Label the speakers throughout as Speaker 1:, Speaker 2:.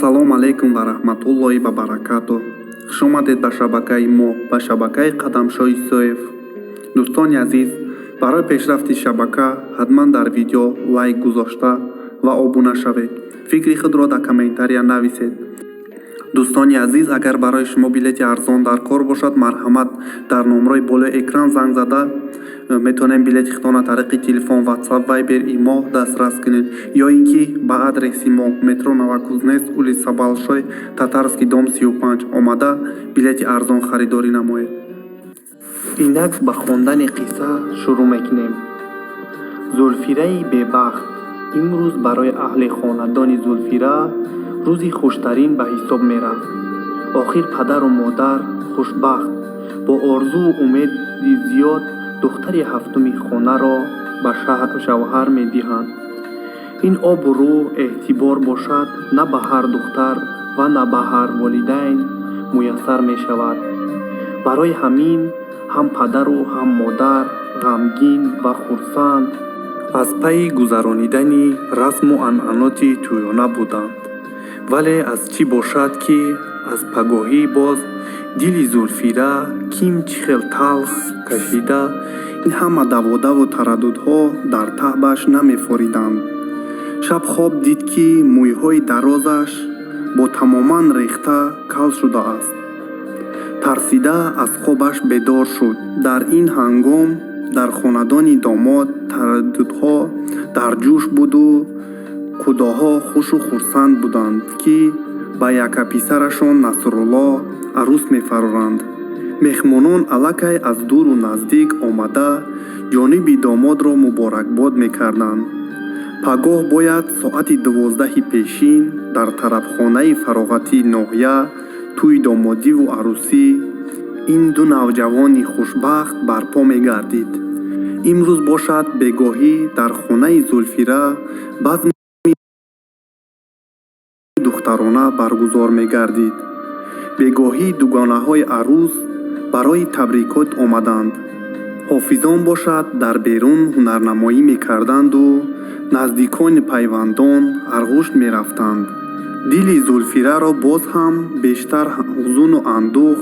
Speaker 1: ассалому алайкум ва раҳматуллоҳи ва баракатуҳ. Хуш омадед ба шабакаи мо, ба шабакаи Қадамшоҳи Соев. дӯстони азиз, барои пешрафти шабака ҳатман дар видео лайк гузошта ва обуна шавед. фикри худро дар комментария нависед. дӯстони азиз, агар барои шумо билети арзон дар кор бошад, марҳамат дар номрои болои экран занг зада метавонем билети худро тариқи телефон, ватсап, вайбер, имо дастрас кунед ё ин ки ба адреси мо метро Новокузнец, улица Балшой, Татарский дом 35 омада билети арзон харидорӣ намоед. инак ба хондани қисса шурӯъ мекунем. Зулфираи бебахт. имрӯз барои аҳли хонадони Зулфира рӯзи хуштарин ба ҳисоб мерафт. охир падару модар хушбахт бо орзуу умеди зиёд духтари ҳафтуми хонаро ба шавҳар медиҳанд. ин обу рӯ эътибор бошад на ба ҳар духтар ва на ба ҳар волидайн муяссар мешавад. барои ҳамин ҳам падару ҳам модар ғамгин ва хурсанд аз пайи гузаронидани расму анъаноти тӯёна буданд. вале аз чӣ бошад ки аз пагоҳӣ боз дили Зулфира ким чӣ хел талх кашида, ин ҳама даводаву тараддудҳо дар таъбаш намефориданд. шаб хоб дид ки мӯйҳои дарозаш бо тамоман рехта кал шудааст. тарсида аз хобаш бедор шуд. дар ин ҳангом дар хонадони домод тараддудҳо дар ҷӯш буду қудоҳо хушу хурсанд буданд ки ба яка писарашон Насрулло арӯс мефароранд. меҳмонон аллакай аз дуру наздик омада ҷониби домодро муборакбод мекарданд. пагоҳ бояд соати 12 пешин дар тарабхонаи фароғатии ноҳия тӯи домодиву арӯсӣ ин ду навҷавони хушбахт барпо мегардид. имрӯз бошад бегоҳӣ дар хонаи Зулфира базми духтарона баргузор мегардид. бегоҳӣ дугонаҳои арӯс барои табрикот омаданд. ҳофизон бошад дар берун ҳунарнамоӣ мекарданду наздикони пайвандон арғушт мерафтанд. дили Зулфираро боз ҳам бештар ҳузуну андӯҳ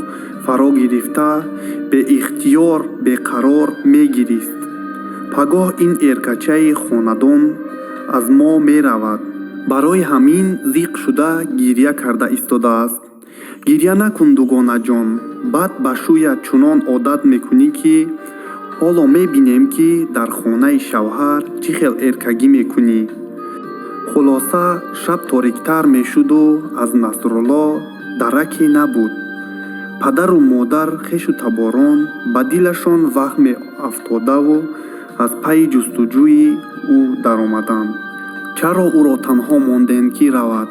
Speaker 1: фаро гирифта беихтиёр беқарор мегирист. пагоҳ ин эркачаи хонадон аз мо меравад. барои ҳамин зиқ шуда гирья карда истодааст. гирья накун дугонаҷон, баъд ба шӯят чунон одат мекунӣ ки ҳоло мебинем ки дар хонаи шавҳар чӣ хел эркагӣ мекунӣ. хулоса шаб ториктар мешуду аз Насрулло дараке набуд. падару модар хешу таборон ба дилашон вахме афтодаву аз пайи ҷустуҷӯи ӯ даромаданд. чаро ӯро танҳо мондем ки равад?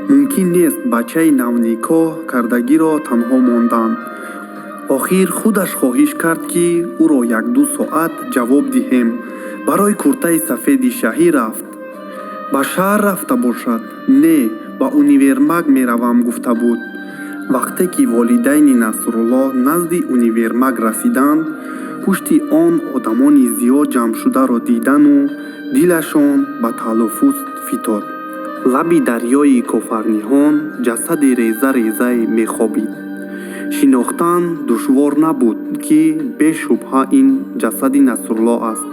Speaker 1: мумкин нест бачаи навникоҳ кардагиро танҳо мондан. охир худаш хоҳиш кард ки ӯро 1-2 соат ҷавоб диҳем. барои куртаи сафеди шаҳӣ рафт. ба шаҳр рафта бошад? Не, ба универмаг меравам гуфта буд. вақте ки волидайни Насрулло назди универмаг расиданд, пушти он одамони зиёд ҷамъшударо дидану дилашон ба талаффуз фитод. лаби дарёи кофарниҳон ҷасади реза резае мехобид. шинохтан душвор набуд ки бешубҳа ин ҷасади Насрулло аст.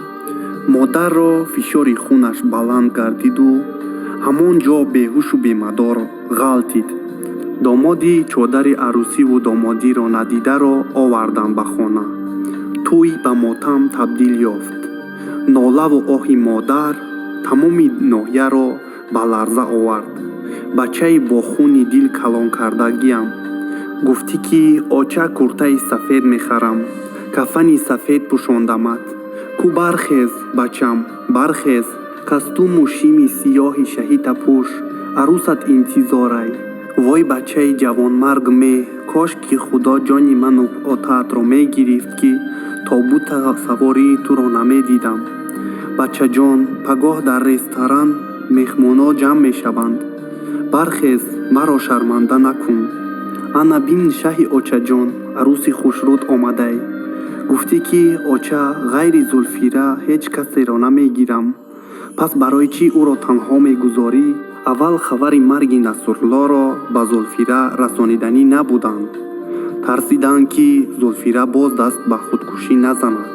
Speaker 1: модарро фишори хунаш баланд гардиду ҳамон ҷо беҳушу бемадор ғалтид. домоди чодари арӯсиву домодиро надидаро оварданд ба хона. тӯй ба мотам табдил ёфт. нолаву оҳи модар тамоми ноҳияро ба ларза овард. бачаи бо хуни дил калон кардагиам. гуфтӣ ки оча куртаи сафед мехарам, кафани сафед пӯшондамат. ку бархез бачам, бархез, кастуму шими сиёҳи шаҳита пӯш, арӯсат интизорай. вой бачаи ҷавонмарг меҳ, кош ки худо ҷони ману отаатро мегирифт ки тобута савории туро намедидам. бачаҷон, пагоҳ дар ресторан меҳмонҳо ҷамъ мешаванд. бархез, маро шарманда накун. ана бин шаҳи очаҷон, арӯси хушруд омадай. гуфтӣ ки оча ғайри Зулфира ҳеҷ касеро намегирам. пас барои чӣ ӯро танҳо мегузорӣ? аввал хабари марги Насруллоҳро ба Зулфира расониданӣ набуданд. тарсиданд ки Зулфира боз даст ба худкушӣ назанад.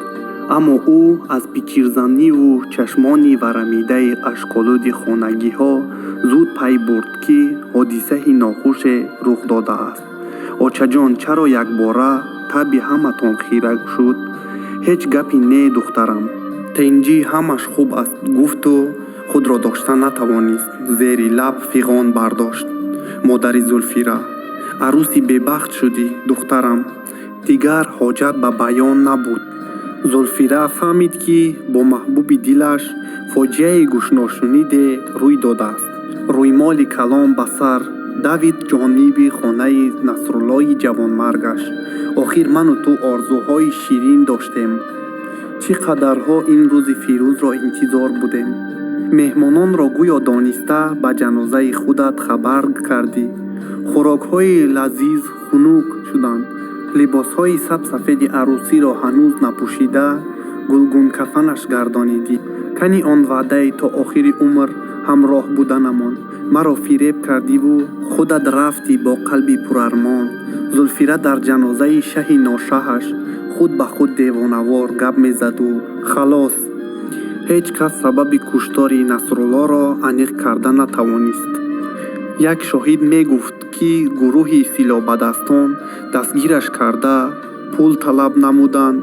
Speaker 1: аммо ӯ аз пичирзаниву чашмони варамидаи ашколуди хонагиҳо зуд пай бурд ки ҳодисаи нохуше рух додааст. очаҷон, чаро якбора таби ҳаматон хира шуд? ҳеҷ гапи не духтарам. тенҷӣ ҳамаш хуб аст, гуфту худро дошта натавонист. зери лаб фиғон бардошт. модари Зулфира: арӯси бебахт шудӣ, духтарам. дигар ҳоҷат ба баён набуд. Зулфира фаҳмид ки бо маҳбуби дилаш фоҷиаи гӯшношуниде рӯй додааст. рӯймоли калон ба сар давид ҷониби хонаи Насруллои ҷавонмаргаш. охир ману ту орзуҳои ширин доштем. чӣ қадарҳо ин рӯзи фирӯзро интизор будем. меҳмононро гӯё дониста ба ҷанозаи худат хабар кардӣ. хӯрокҳои лазиз хунук шуданд. либосҳои сабсафеди арӯсиро ҳанӯз напӯшида гулгункафанаш гардонидӣ. кани он ваъдаи то охири умр ҳамроҳ буданамон маро фиреб кардиву худат рафтӣ бо қалби пурармон. Зулфира дар ҷанозаи шаҳи ношаҳаш худ ба худ девонавор гап мезаду халос. ҳеҷ кас сабаби куштори Насруллоҳро аниқ карда натавонист. як шоҳид мегуфт ки гурӯҳи силобадастон дастгираш карда пул талаб намуданд.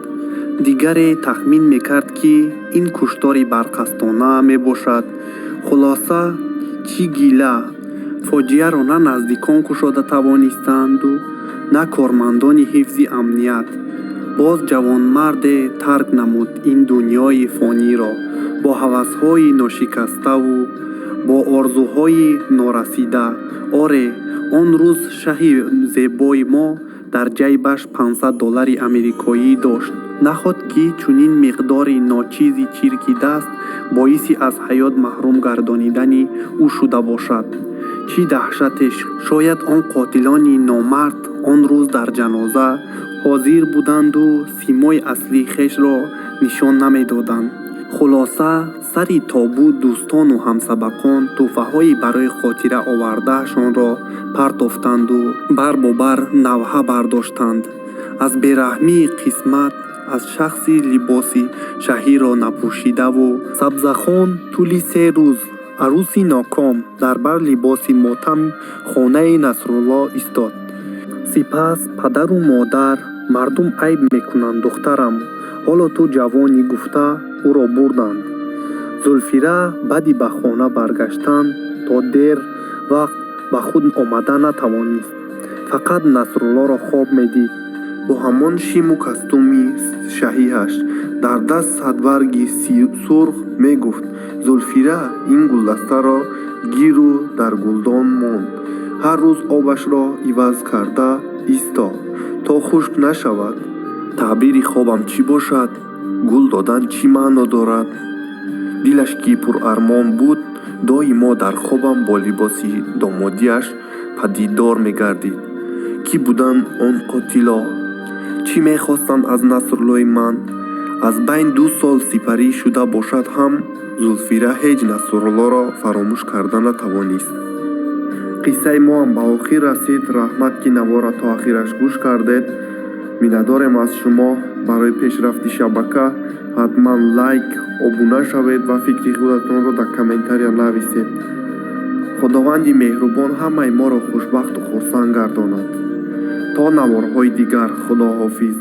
Speaker 1: дигаре тахмин мекард ки ин куштори барқастона мебошад. хулоса чӣ гила. фоҷиаро на наздикон кушода тавонистанду на кормандони ҳифзи амният. боз ҷавонмарде тарк намуд ин дунёи фониро бо ҳавасҳои ношикаставу бо орзуҳои норасида. оре он рӯз шаҳри зебои мо дар ҷайбаш $500 амрикоӣ дошт. нахот ки чунин миқдори ночизи чирки даст боиси аз ҳаёт маҳрум гардонидани ӯ шуда бошад. чӣ даҳшатеш, шояд он қотилони номард он рӯз дар ҷаноза ҳозир буданду симои аслии хешро нишон намедоданд. хулоса сари тобут дӯстону ҳамсабақон тӯҳфаҳои барои хотира овардаашонро партофтанду бар бо бар навҳа бардоштанд. аз бераҳмии қисмат аз шахси либоси шаҳиро напӯшидаву сабзахон тӯли 3 рӯз арӯси ноком дар бар либоси мотам хонаи Насрулло истод. сипас падару модар мардум айб мекунанд духтарам. ҳоло ту ҷавонӣ гуфта ӯро бурданд. Зулфира баъди ба хона баргаштан то дер вақт ба худ омада натавонист. фақат Насруллоро хоб медид. бо ҳамон шиму костюми шаҳиҳаш дар даст садбарги сурх мегуфт: Зулфира ин гулдастаро гиру дар гулдон монд. ҳар рӯз обашро иваз карда исто то хушк нашавад. таъбири хобам чӣ бошад? гул додан чӣ маъно дорад? дилаш ки пурармон буд доимо дар хобам бо либоси домодиаш падиддор мегардид. кӣ буданд он қотило? чӣ мехостанд аз Насруллои ман? аз байн 2 сол сипарӣ шуда бошад ҳам Зулфира ҳеҷ Насруллоро фаромӯш карда натавонист. қиссаи моам ба охир расид. раҳмат ки навора то охираш гӯш кардед. миннатдорем аз шумо. барои пешрафти шабака ҳатман лайк, обуна шавед ва фикри худатонро дар комментария нависед. худованди меҳрубон ҳамаи моро хушбахту хурсанд гардонад. то наворҳои дигар. худоҳофиз.